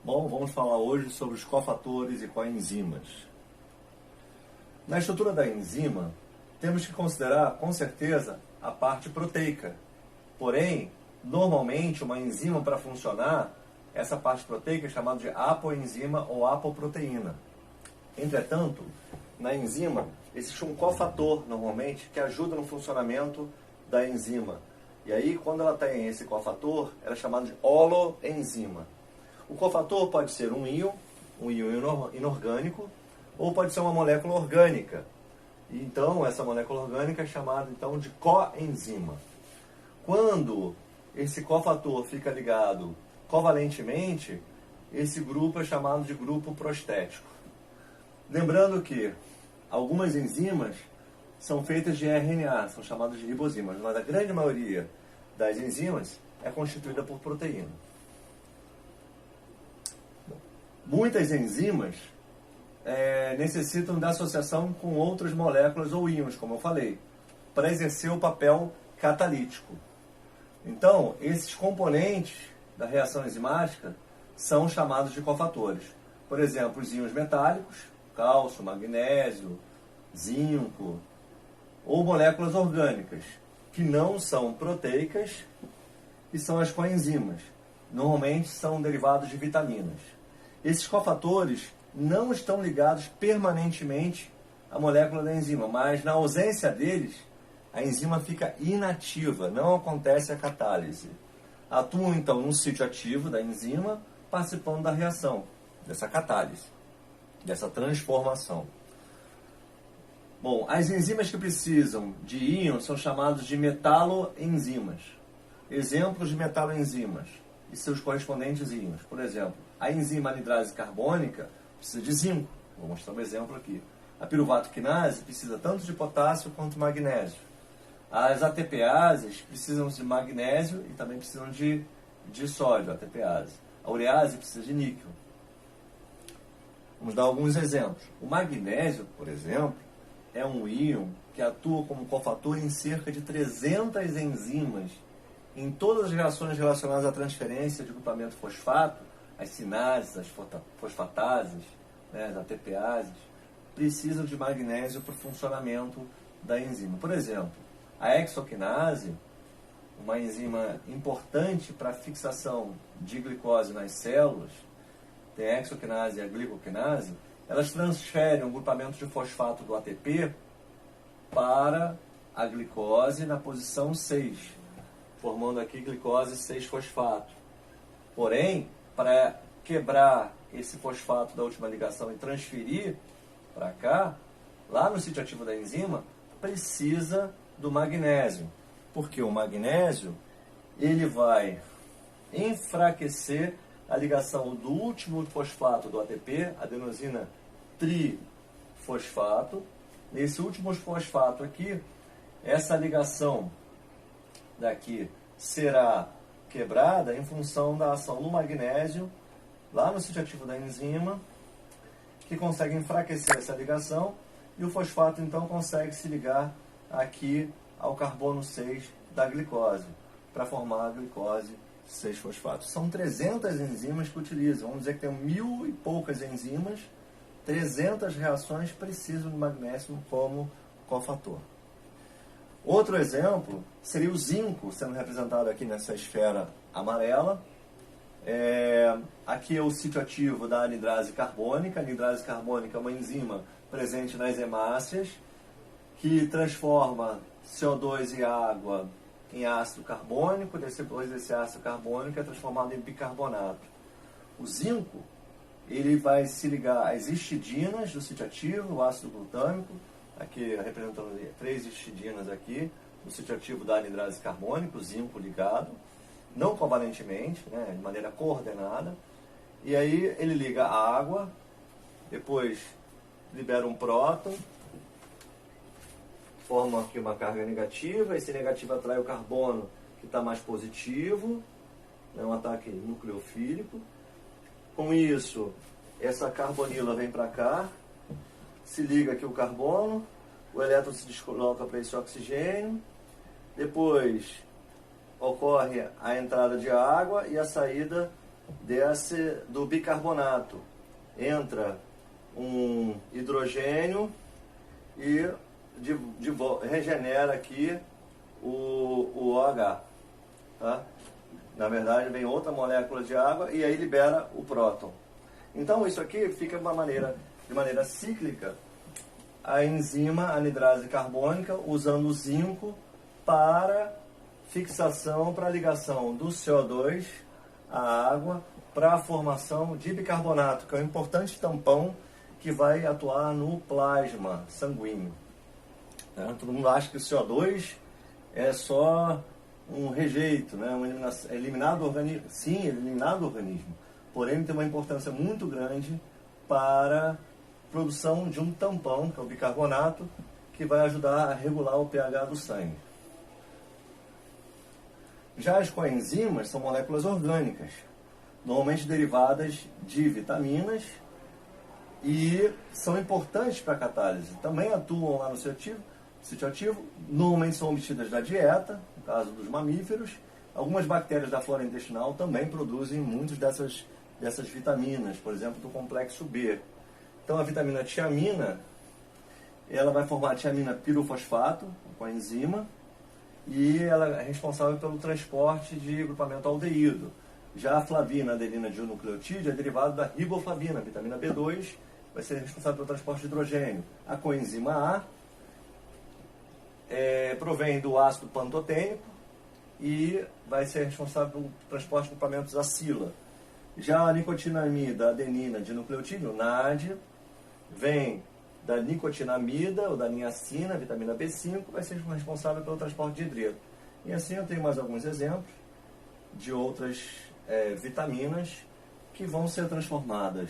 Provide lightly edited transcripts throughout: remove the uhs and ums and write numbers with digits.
Bom, vamos falar hoje sobre os cofatores e coenzimas. Na estrutura da enzima, temos que considerar, com certeza, a parte proteica. Porém, normalmente, uma enzima para funcionar, essa parte proteica é chamada de apoenzima ou apoproteína. Entretanto, na enzima, existe um cofator, normalmente, que ajuda no funcionamento da enzima. E aí, quando ela tem esse cofator, ela é chamada de holoenzima. O cofator pode ser um íon inorgânico, ou pode ser uma molécula orgânica. Então, essa molécula orgânica é chamada então, de coenzima. Quando esse cofator fica ligado covalentemente, esse grupo é chamado de grupo prostético. Lembrando que algumas enzimas são feitas de RNA, são chamadas de ribozimas, mas a grande maioria das enzimas é constituída por proteína. Muitas enzimas necessitam da associação com outras moléculas ou íons, como eu falei, para exercer o papel catalítico. Então, esses componentes da reação enzimática são chamados de cofatores. Por exemplo, os íons metálicos, cálcio, magnésio, zinco, ou moléculas orgânicas, que não são proteicas e são as coenzimas. Normalmente são derivados de vitaminas. Esses cofatores não estão ligados permanentemente à molécula da enzima, mas na ausência deles, a enzima fica inativa, não acontece a catálise. Atuam então no sítio ativo da enzima, participando da reação, dessa catálise, dessa transformação. Bom, as enzimas que precisam de íons são chamadas de metaloenzimas. Exemplos de metaloenzimas e seus correspondentes íons. Por exemplo, a enzima anidrase carbônica precisa de zinco. Vou mostrar um exemplo aqui. A piruvato quinase precisa tanto de potássio quanto de magnésio. As ATPases precisam de magnésio e também precisam de sódio, ATPase. A urease precisa de níquel. Vamos dar alguns exemplos. O magnésio, por exemplo, é um íon que atua como cofator em cerca de 300 enzimas. Em todas as reações relacionadas à transferência de grupamento fosfato, as sinases, as fosfatases, as ATPases, precisam de magnésio para o funcionamento da enzima. Por exemplo, a hexoquinase, uma enzima importante para a fixação de glicose nas células, tem a hexoquinase e a glicoquinase, elas transferem o grupamento de fosfato do ATP para a glicose na posição 6, formando aqui glicose 6-fosfato. Porém, para quebrar esse fosfato da última ligação e transferir para cá, lá no sítio ativo da enzima, precisa do magnésio. Porque o magnésio ele vai enfraquecer a ligação do último fosfato do ATP, adenosina trifosfato. Nesse último fosfato aqui, essa ligação daqui será quebrada em função da ação do magnésio lá no sítio ativo da enzima, que consegue enfraquecer essa ligação, e o fosfato então consegue se ligar aqui ao carbono 6 da glicose, para formar a glicose 6-fosfato. São 300 enzimas que utilizam, vamos dizer que tem 1000 e poucas enzimas, 300 reações precisam de magnésio como cofator. Outro exemplo seria o zinco, sendo representado aqui nessa esfera amarela. Aqui é o sítio ativo da anidrase carbônica. A anidrase carbônica é uma enzima presente nas hemácias, que transforma CO2 e água em ácido carbônico. Depois desse ácido carbônico é transformado em bicarbonato. O zinco ele vai se ligar às histidinas do sítio ativo, o ácido glutâmico, aqui representando 3 histidinas aqui, no sítio ativo da anidrase carbônica, o zinco ligado, não covalentemente, de maneira coordenada. E aí ele liga a água, depois libera um próton, forma aqui uma carga negativa, esse negativo atrai o carbono que está mais positivo, um ataque nucleofílico. Com isso, essa carbonila vem para cá, se liga aqui o carbono, o elétron se desloca para esse oxigênio, depois ocorre a entrada de água e a saída desce do bicarbonato, entra um hidrogênio e regenera aqui o OH. Tá? Na verdade, vem outra molécula de água e aí libera o próton. Então, isso aqui fica de maneira cíclica, a enzima anidrase carbônica usando o zinco para fixação, para ligação do CO2 à água, para a formação de bicarbonato, que é um importante tampão que vai atuar no plasma sanguíneo. Todo mundo acha que o CO2 é só um rejeito, né? Eliminado do organismo. Sim, eliminado do organismo. Porém, tem uma importância muito grande para a produção de um tampão, que é o bicarbonato, que vai ajudar a regular o pH do sangue. Já as coenzimas são moléculas orgânicas, normalmente derivadas de vitaminas e são importantes para a catálise. Também atuam lá no sítio ativo, normalmente são obtidas da dieta, no caso dos mamíferos. Algumas bactérias da flora intestinal também produzem muitas dessas vitaminas, por exemplo, do complexo B. Então a vitamina tiamina, ela vai formar tiamina pirofosfato, com a enzima, e ela é responsável pelo transporte de grupamento aldeído. Já a flavina, adenina dinucleotídeo, é derivado da riboflavina, vitamina B2, vai ser responsável pelo transporte de hidrogênio. A coenzima A provém do ácido pantotênico e vai ser responsável pelo transporte de grupamentos acila. Já a nicotinamida, adenina dinucleotídeo, NAD, vem da nicotinamida ou da niacina, vitamina B5, vai ser responsável pelo transporte de hidreto. E assim eu tenho mais alguns exemplos de outras vitaminas que vão ser transformadas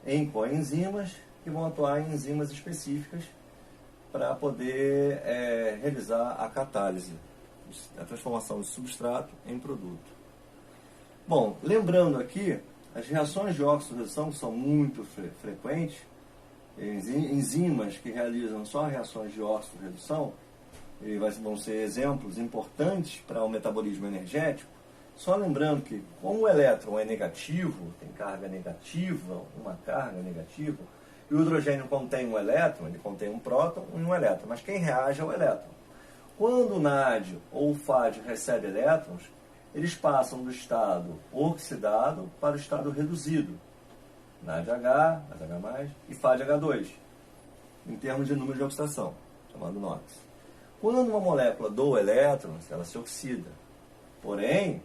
em coenzimas, que vão atuar em enzimas específicas para poder realizar a catálise, a transformação de substrato em produto. Bom, lembrando aqui, as reações de óxido-redução são muito frequentes, enzimas que realizam só reações de óxido-redução, e vão ser exemplos importantes para o metabolismo energético. Só lembrando que, como o elétron é negativo, tem carga negativa, uma carga negativa, e o hidrogênio contém um elétron, ele contém um próton e um elétron, mas quem reage é o elétron. Quando o NAD ou o FAD recebe elétrons, eles passam do estado oxidado para o estado reduzido. NADH, NADH+, e FADH2, em termos de número de oxidação, chamado NOx. Quando uma molécula doa elétrons, ela se oxida. Porém,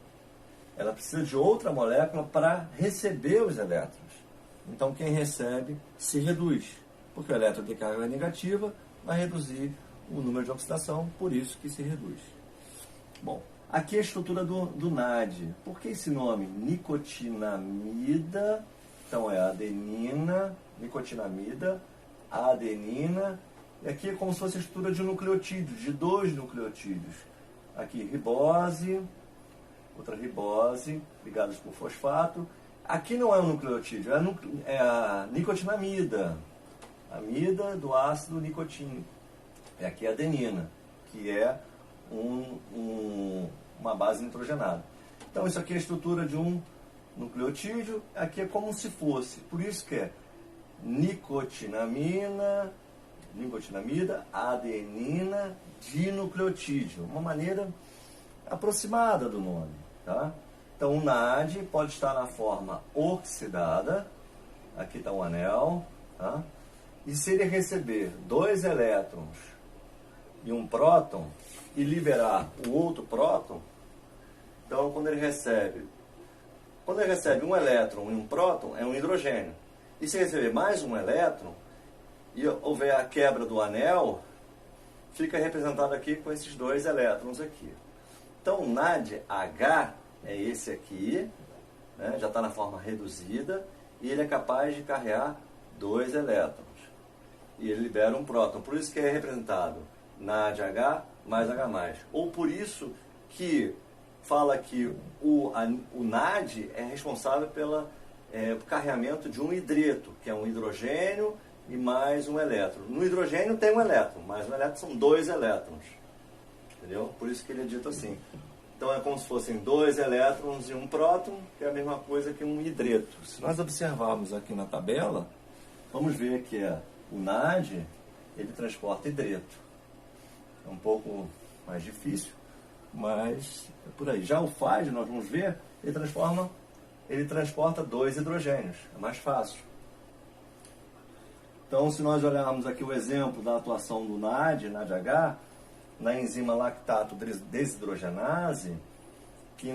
ela precisa de outra molécula para receber os elétrons. Então, quem recebe se reduz, porque o elétron de carga negativa vai reduzir o número de oxidação, por isso que se reduz. Bom, aqui é a estrutura do NAD. Por que esse nome? Nicotinamida. Então é adenina, nicotinamida, adenina. E aqui é como se fosse a estrutura de nucleotídeos, de 2 nucleotídeos. Aqui ribose, outra ribose, ligadas por fosfato. Aqui não é um nucleotídeo, é a nicotinamida, amida do ácido nicotínico. E aqui é a adenina, que é uma base nitrogenada. Então isso aqui é a estrutura de um nucleotídeo, aqui é como se fosse, por isso que é nicotinamida, adenina, dinucleotídeo, uma maneira aproximada do nome, tá? Então o NAD pode estar na forma oxidada, aqui está um anel, tá? E se ele receber 2 elétrons e um próton e liberar o outro próton, então quando ele recebe um elétron e um próton, é um hidrogênio. E se receber mais um elétron e houver a quebra do anel, fica representado aqui com esses 2 elétrons aqui. Então o NADH é esse aqui, né, já está na forma reduzida, e ele é capaz de carregar 2 elétrons. E ele libera um próton, por isso que é representado NADH mais H+. Ou por isso que fala que o NAD é responsável pelo carregamento de um hidreto, que é um hidrogênio e mais um elétron. No hidrogênio tem um elétron, mas no elétron são 2 elétrons. Entendeu? Por isso que ele é dito assim. Então é como se fossem 2 elétrons e um próton, que é a mesma coisa que um hidreto. Se nós observarmos aqui na tabela, vamos ver que o NAD, ele transporta hidreto. É um pouco mais difícil, mas é por aí. Já o FAD, nós vamos ver, ele transporta 2 hidrogênios. É mais fácil. Então, se nós olharmos aqui o exemplo da atuação do NADH, na enzima lactato desidrogenase, que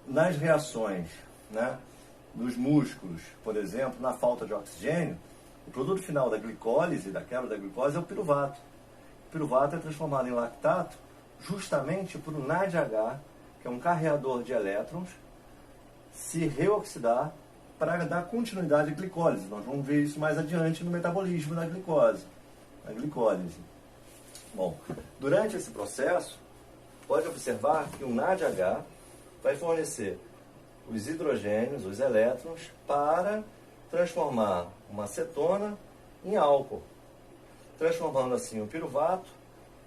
nas reações, né, nos músculos, por exemplo, na falta de oxigênio, o produto final da glicólise, da quebra da glicose, é o piruvato. O piruvato é transformado em lactato justamente por o NADH, que é um carreador de elétrons, se reoxidar para dar continuidade à glicólise. Nós vamos ver isso mais adiante no metabolismo da glicose, na glicólise. Bom, durante esse processo, pode observar que o NADH vai fornecer os hidrogênios, os elétrons, para transformar uma cetona em álcool, transformando assim o piruvato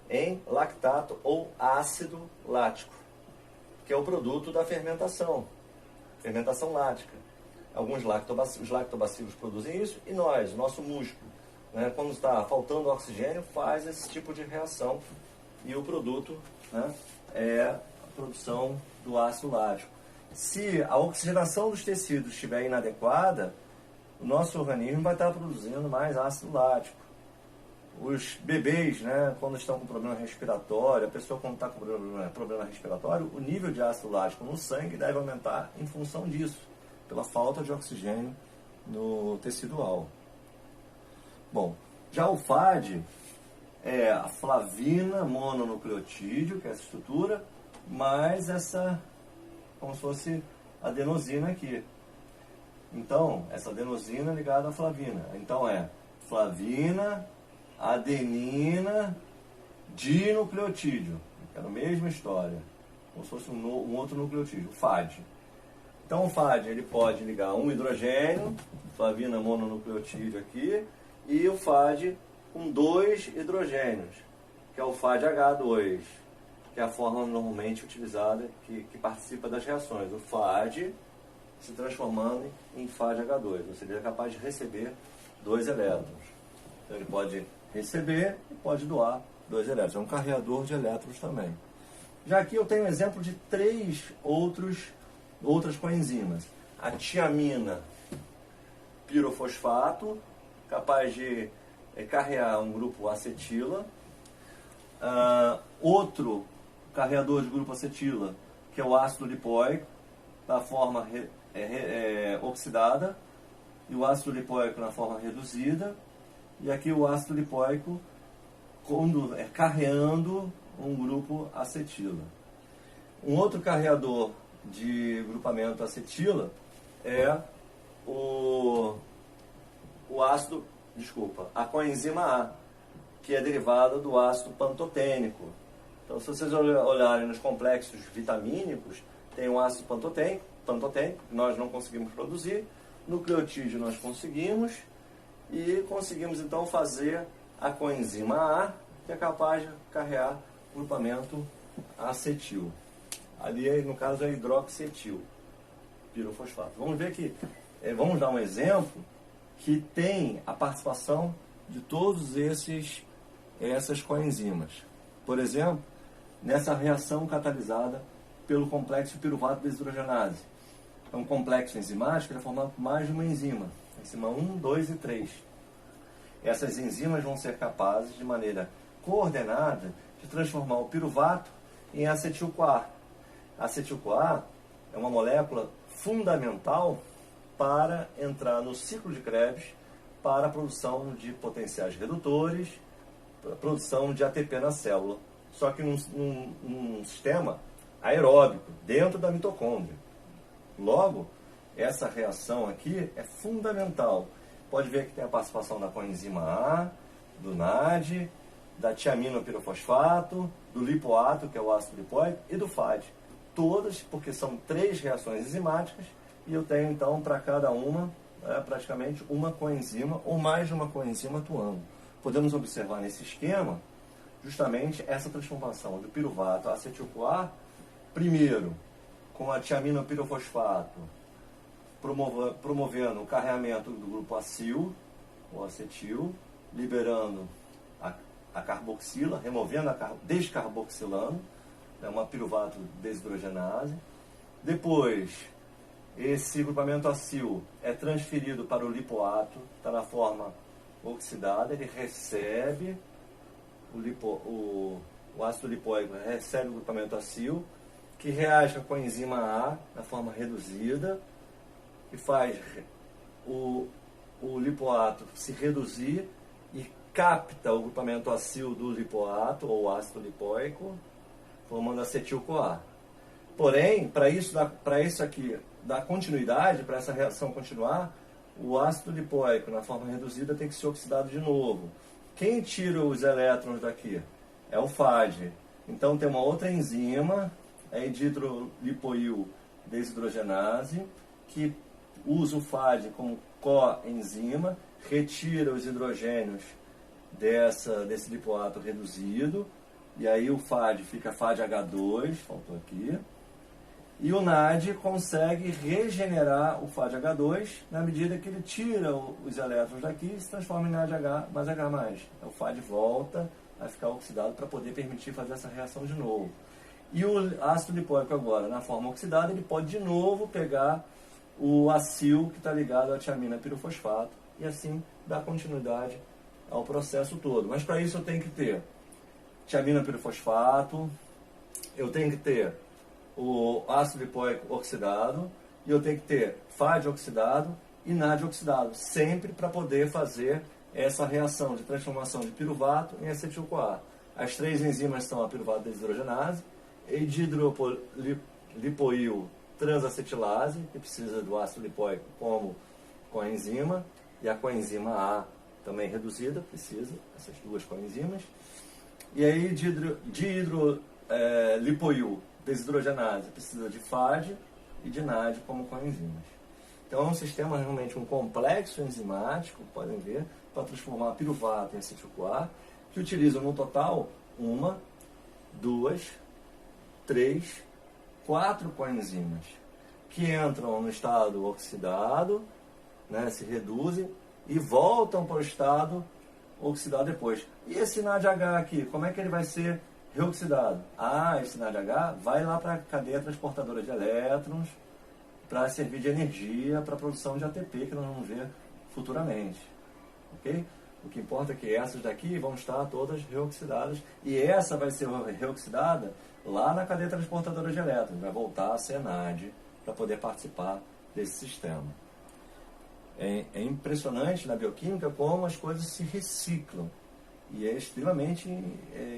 em lactato ou ácido lático, que é o produto da fermentação lática. Alguns lactobacilos produzem isso e nós, o nosso músculo, né, quando está faltando oxigênio, faz esse tipo de reação e o produto, né, é a produção do ácido lático. Se a oxigenação dos tecidos estiver inadequada, o nosso organismo vai estar produzindo mais ácido lático. Os bebês, né, quando estão com problema respiratório, a pessoa quando está com problema respiratório, o nível de ácido lático no sangue deve aumentar em função disso, pela falta de oxigênio no tecido alvo. Bom, já o FAD é a flavina mononucleotídeo, que é essa estrutura, mais essa, como se fosse adenosina aqui. Então, essa adenosina ligada à flavina. Então é flavina, adenina, dinucleotídeo. É a mesma história, como se fosse um outro nucleotídeo, o FAD. Então o FAD ele pode ligar um hidrogênio, flavina mononucleotídeo aqui, e o FAD com 2 hidrogênios, que é o FADH2, que é a forma normalmente utilizada, que participa das reações. O FAD se transformando em FADH2, ou seja, ele é capaz de receber 2 elétrons. Então ele pode receber e pode doar 2 elétrons. É um carreador de elétrons também. Já aqui eu tenho um exemplo de 3 outras coenzimas. A tiamina pirofosfato, capaz de carrear um grupo acetila. Outro carreador de grupo acetila, que é o ácido lipoico, da forma oxidada, e o ácido lipoico na forma reduzida, e aqui o ácido lipoico carreando um grupo acetila. Um outro carreador de grupamento acetila é a coenzima A, que é derivada do ácido pantotênico. Então, se vocês olharem nos complexos vitamínicos, tem o ácido pantotênico, que nós não conseguimos produzir, nucleotídeo nós conseguimos, e conseguimos então fazer a coenzima A, que é capaz de carregar grupamento acetil. Ali, no caso, é hidroxietil pirofosfato. Vamos ver que, vamos dar um exemplo que tem a participação de todos essas coenzimas. Por exemplo, nessa reação catalisada pelo complexo piruvato desidrogenase. É um complexo enzimático que é formado por mais de uma enzima. Enzima 1, 2 e 3. Essas enzimas vão ser capazes, de maneira coordenada, de transformar o piruvato em acetil-CoA. A acetil-CoA é uma molécula fundamental para entrar no ciclo de Krebs para a produção de potenciais redutores, para a produção de ATP na célula. Só que num sistema aeróbico, dentro da mitocôndria. Logo, essa reação aqui é fundamental. Pode ver que tem a participação da coenzima A, do NAD, da tiaminopirofosfato, do lipoato, que é o ácido lipoico, e do FAD. Todas, porque são 3 reações enzimáticas, e eu tenho então para cada uma praticamente uma coenzima ou mais de uma coenzima atuando. Podemos observar nesse esquema justamente essa transformação do piruvato a acetil-CoA primeiro, com a tiaminopirofosfato, promovendo o carreamento do grupo acil, ou acetil, liberando a carboxila, removendo descarboxilando, é uma piruvato desidrogenase. Depois, esse grupamento acil é transferido para o lipoato, está na forma oxidada, ele recebe o ácido lipoico, recebe o grupamento acil, que reage com a enzima A na forma reduzida, que faz o lipoato se reduzir e capta o grupamento acil do lipoato, ou ácido lipoico, formando acetil-CoA. Porém, para isso aqui dar continuidade, para essa reação continuar, o ácido lipoico na forma reduzida tem que ser oxidado de novo. Quem tira os elétrons daqui? É o FAD. Então tem uma outra enzima, a hidrolipoil desidrogenase, que usa o FAD como coenzima, retira os hidrogênios desse lipoato reduzido, e aí o FAD fica FADH2, faltou aqui, e o NAD consegue regenerar o FADH2 na medida que ele tira os elétrons daqui e se transforma em NADH mais H+. O FAD volta a ficar oxidado para poder permitir fazer essa reação de novo. E o ácido lipoico agora, na forma oxidada, ele pode de novo pegar o acil que está ligado à tiamina pirofosfato e assim dar continuidade ao processo todo. Mas para isso eu tenho que ter tiamina pirofosfato, eu tenho que ter o ácido lipoico oxidado e eu tenho que ter FAD oxidado e NAD oxidado, sempre para poder fazer essa reação de transformação de piruvato em acetil-CoA. As três enzimas são a piruvato desidrogenase, hidrolipoil transacetilase, que precisa do ácido lipoico como coenzima, e a coenzima A também reduzida, precisa, essas duas coenzimas. E aí hidrolipoil desidrogenase precisa de FAD e de NAD como coenzimas. Então é um sistema realmente um complexo enzimático, podem ver, para transformar piruvato em acetil-CoA, que utiliza no total 1, 2, 3, 4 coenzimas, que entram no estado oxidado, né, se reduzem e voltam para o estado oxidado depois. E esse NADH aqui, como é que ele vai ser reoxidado? Esse NADH vai lá para a cadeia transportadora de elétrons para servir de energia para a produção de ATP, que nós vamos ver futuramente. Ok? O que importa é que essas daqui vão estar todas reoxidadas e essa vai ser reoxidada lá na cadeia transportadora de elétrons, vai voltar a ser NAD para poder participar desse sistema. É impressionante na bioquímica como as coisas se reciclam. E é extremamente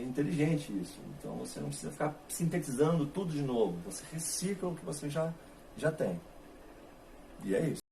inteligente isso. Então você não precisa ficar sintetizando tudo de novo. Você recicla o que você já tem. E é isso.